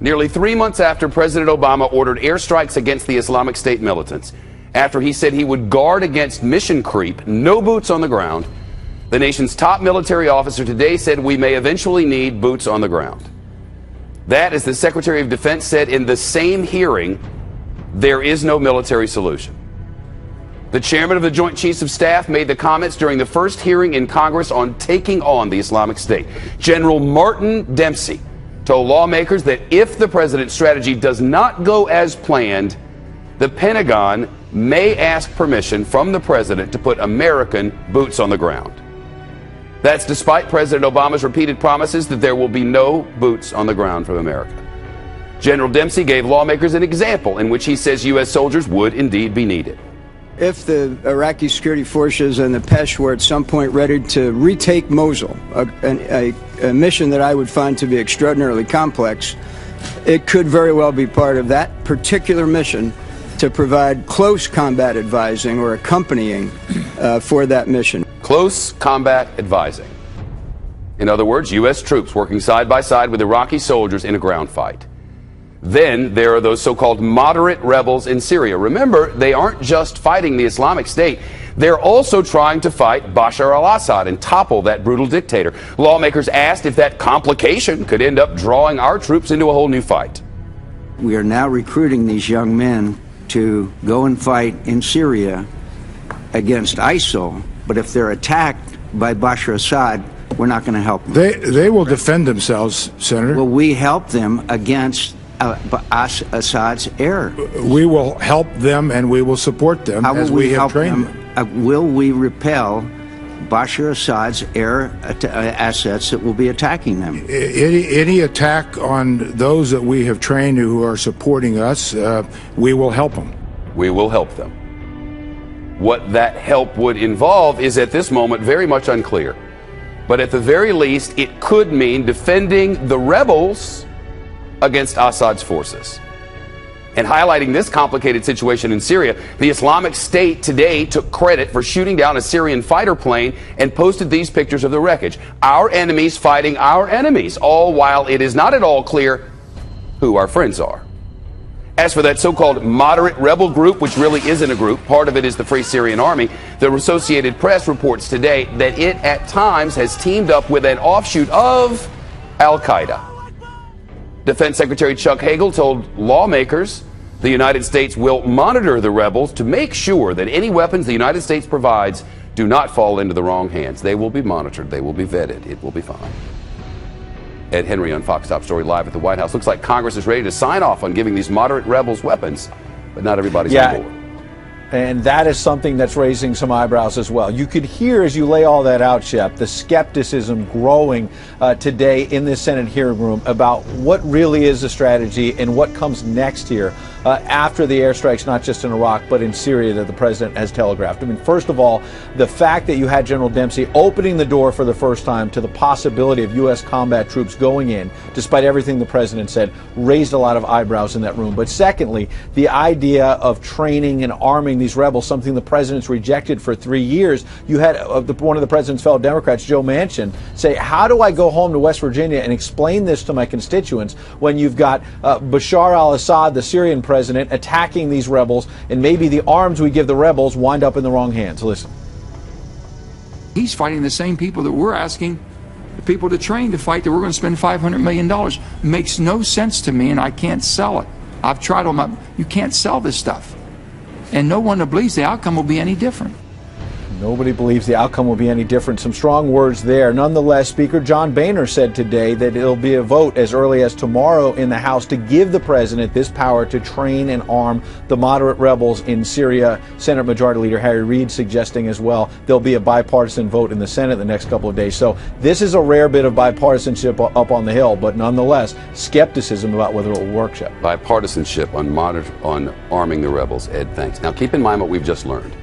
nearly 3 months after President Obama ordered airstrikes against the Islamic State militants, after he said he would guard against mission creep, no boots on the ground, the nation's top military officer today said we may eventually need boots on the ground. That, as the Secretary of Defense said in the same hearing, there is no military solution. The chairman of the Joint Chiefs of Staff made the comments during the first hearing in Congress on taking on the Islamic State. General Martin Dempsey told lawmakers that if the president's strategy does not go as planned, the Pentagon may ask permission from the president to put American boots on the ground. That's despite President Obama's repeated promises that there will be no boots on the ground from America. General Dempsey gave lawmakers an example in which he says U.S. soldiers would indeed be needed. If the Iraqi security forces and the Pesh were at some point ready to retake Mosul, a mission that I would find to be extraordinarily complex, it could very well be part of that particular mission to provide close combat advising or accompanying for that mission. Close combat advising. In other words, U.S. troops working side by side with Iraqi soldiers in a ground fight. Then there are those so-called moderate rebels in Syria. Remember, they aren't just fighting the Islamic State. They're also trying to fight Bashar al-Assad and topple that brutal dictator. Lawmakers asked if that complication could end up drawing our troops into a whole new fight. We are now recruiting these young men to go and fight in Syria against ISIL, but if they're attacked by Bashar Assad, we're not going to help them. They will defend themselves, Senator. Will we help them against Assad's error? We will help them and we will support them as we have trained them. Will we repel Bashar Assad's air assets that will be attacking them? Any attack on those that we have trained who are supporting us, we will help them. We will help them. What that help would involve is at this moment very much unclear. But at the very least, it could mean defending the rebels against Assad's forces. And highlighting this complicated situation in Syria, the Islamic State today took credit for shooting down a Syrian fighter plane and posted these pictures of the wreckage. Our enemies fighting our enemies, all while it is not at all clear who our friends are. As for that so-called moderate rebel group, which really isn't a group, part of it is the Free Syrian Army, the Associated Press reports today that it at times has teamed up with an offshoot of Al-Qaeda. Defense Secretary Chuck Hagel told lawmakers the United States will monitor the rebels to make sure that any weapons the United States provides do not fall into the wrong hands. They will be monitored. They will be vetted. It will be fine. Ed Henry on Fox Top Story live at the White House. Looks like Congress is ready to sign off on giving these moderate rebels weapons, but not everybody's on board. And that is something that's raising some eyebrows as well. You could hear, as you lay all that out, Shep, the skepticism growing today in this Senate hearing room about what really is the strategy and what comes next here after the airstrikes, not just in Iraq, but in Syria that the president has telegraphed. I mean, first of all, the fact that you had General Dempsey opening the door for the first time to the possibility of U.S. combat troops going in, despite everything the president said, raised a lot of eyebrows in that room. But secondly, the idea of training and arming these rebels, something the president's rejected for 3 years. You had one of the president's fellow Democrats, Joe Manchin, say, how do I go home to West Virginia and explain this to my constituents when you've got Bashar al-Assad, the Syrian president, attacking these rebels, and maybe the arms we give the rebels wind up in the wrong hands? Listen. He's fighting the same people that we're asking the people to train to fight, that we're going to spend $500 million. Makes no sense to me, and I can't sell it. I've tried on my... You can't sell this stuff. And no one believes the outcome will be any different. Nobody believes the outcome will be any different. Some strong words there. Nonetheless, Speaker John Boehner said today that it'll be a vote as early as tomorrow in the House to give the president this power to train and arm the moderate rebels in Syria. Senate Majority Leader Harry Reid suggesting as well there'll be a bipartisan vote in the Senate the next couple of days. So this is a rare bit of bipartisanship up on the Hill, but nonetheless, skepticism about whether it will work. Bipartisanship on arming the rebels. Ed, thanks. Now keep in mind what we've just learned.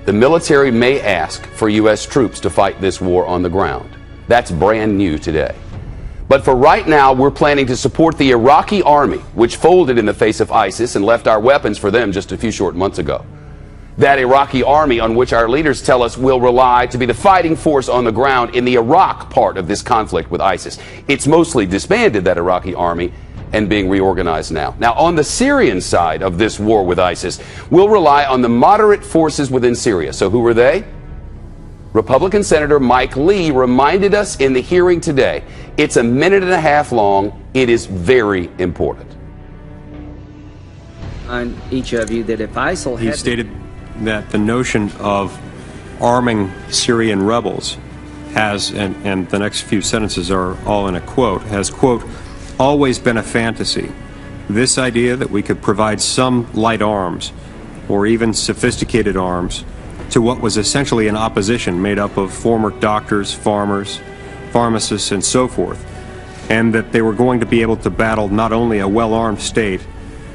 The military may ask for U.S. troops to fight this war on the ground. That's brand new today. But for right now, we're planning to support the Iraqi army, which folded in the face of ISIS and left our weapons for them just a few short months ago. That Iraqi army on which our leaders tell us will rely to be the fighting force on the ground in the Iraq part of this conflict with ISIS. It's mostly disbanded, that Iraqi army, and being reorganized now. Now, on the Syrian side of this war with ISIS, we'll rely on the moderate forces within Syria. So who are they? Republican Senator Mike Lee reminded us in the hearing today. It's a minute and a half long. It is very important. On each of you that if ISIL had... He stated that the notion of arming Syrian rebels has, and the next few sentences are all in a quote, has, quote, always been a fantasy. This idea that we could provide some light arms or even sophisticated arms to what was essentially an opposition made up of former doctors, farmers, pharmacists, and so forth, and that they were going to be able to battle not only a well-armed state,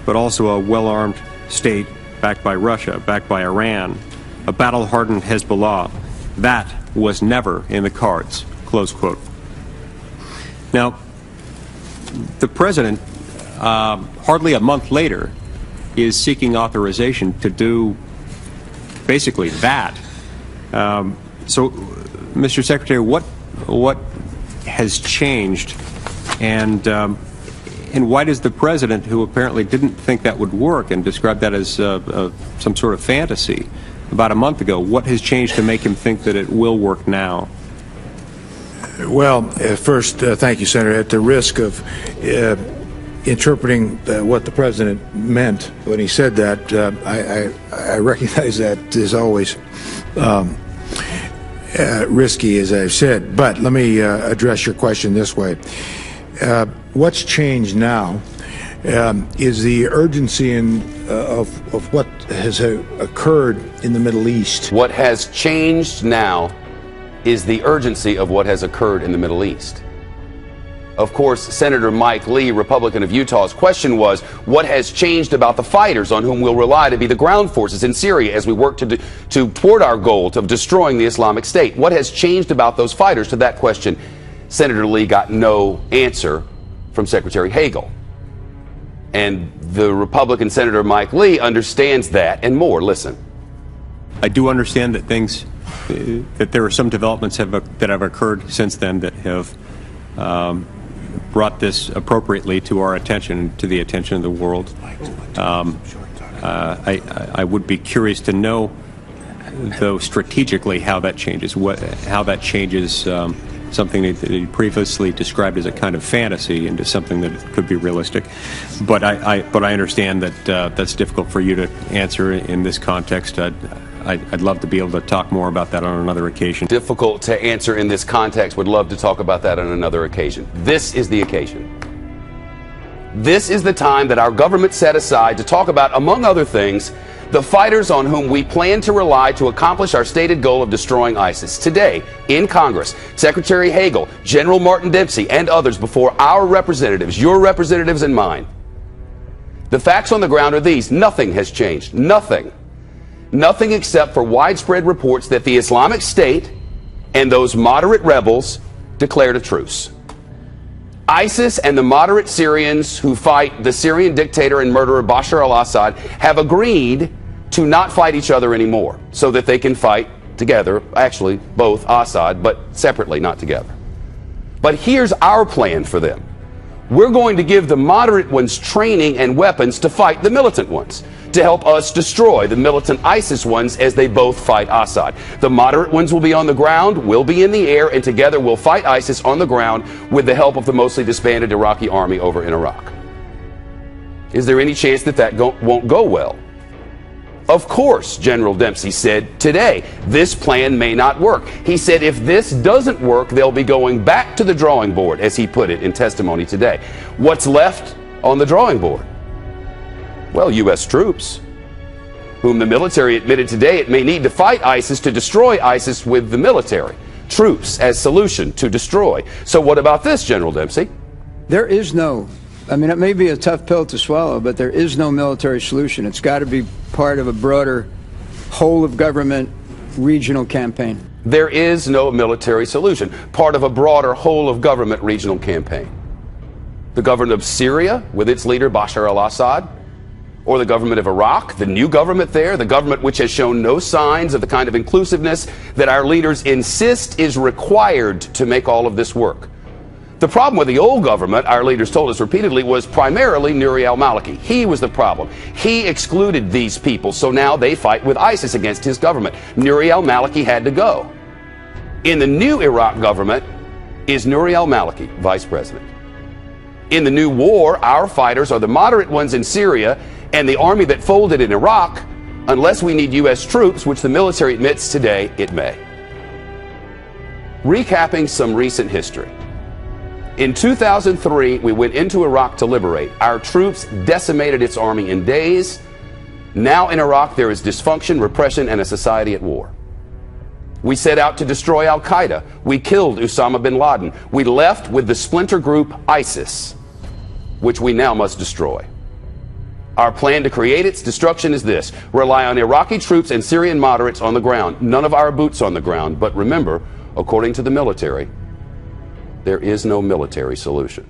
but also a well-armed state backed by Russia, backed by Iran, a battle-hardened Hezbollah. That was never in the cards, close quote. Now, the president, hardly a month later, is seeking authorization to do basically that. So, Mr. Secretary, what has changed, and why does the president, who apparently didn't think that would work and described that as some sort of fantasy about a month ago, what has changed to make him think that it will work now? Well, first, thank you, Senator. At the risk of interpreting what the president meant when he said that, I recognize that is always risky, as I've said. But let me address your question this way. What's changed now is the urgency of what has occurred in the Middle East. What has changed now is the urgency of what has occurred in the Middle East. Of course, Senator Mike Lee, Republican of Utah's question was, what has changed about the fighters on whom we'll rely to be the ground forces in Syria as we work toward our goal of destroying the Islamic State? What has changed about those fighters? To that question, Senator Lee got no answer from Secretary Hagel. And the Republican Senator Mike Lee understands that and more. Listen. I do understand that that there are some developments that have occurred since then that have brought this appropriately to our attention, to the attention of the world. I would be curious to know, though, strategically how that changes, something that he previously described as a kind of fantasy into something that could be realistic. But I understand that that's difficult for you to answer in this context. I'd love to be able to talk more about that on another occasion. Difficult to answer in this context. Would love to talk about that on another occasion. This is the occasion. This is the time that our government set aside to talk about, among other things, the fighters on whom we plan to rely to accomplish our stated goal of destroying ISIS. Today, in Congress, Secretary Hagel, General Martin Dempsey, and others before our representatives, your representatives and mine. The facts on the ground are these. Nothing has changed. Nothing. Nothing except for widespread reports that the Islamic State and those moderate rebels declared a truce. ISIS and the moderate Syrians who fight the Syrian dictator and murderer Bashar al-Assad have agreed to not fight each other anymore so that they can fight together, actually both Assad, but separately, not together. But here's our plan for them. We're going to give the moderate ones training and weapons to fight the militant ones, to help us destroy the militant ISIS ones as they both fight Assad. The moderate ones will be on the ground, we'll be in the air, and together we'll fight ISIS on the ground with the help of the mostly disbanded Iraqi army over in Iraq. Is there any chance that won't go well? Of course, General Dempsey said today, this plan may not work. He said if this doesn't work, they'll be going back to the drawing board, as he put it in testimony today. What's left on the drawing board? Well, U.S. troops, whom the military admitted today it may need to fight ISIS to destroy ISIS with the military. Troops as solution to destroy. So what about this, General Dempsey? There is no, I mean, it may be a tough pill to swallow, but there is no military solution. It's got to be part of a broader whole of government regional campaign. There is no military solution, part of a broader whole of government regional campaign. The government of Syria, with its leader Bashar al-Assad, or the government of Iraq, the new government there, the government which has shown no signs of the kind of inclusiveness that our leaders insist is required to make all of this work. The problem with the old government, our leaders told us repeatedly, was primarily Nouri al-Maliki. He was the problem. He excluded these people, so now they fight with ISIS against his government. Nouri al-Maliki had to go. In the new Iraq government is Nouri al-Maliki, vice president. In the new war, our fighters are the moderate ones in Syria and the army that folded in Iraq, unless we need U.S. troops, which the military admits today it may. Recapping some recent history. In 2003, we went into Iraq to liberate. Our troops decimated its army in days. Now in Iraq, there is dysfunction, repression, and a society at war. We set out to destroy al-Qaeda. We killed Osama bin Laden. We left with the splinter group ISIS, which we now must destroy. Our plan to create its destruction is this: rely on Iraqi troops and Syrian moderates on the ground. None of our boots on the ground. But remember, according to the military, there is no military solution.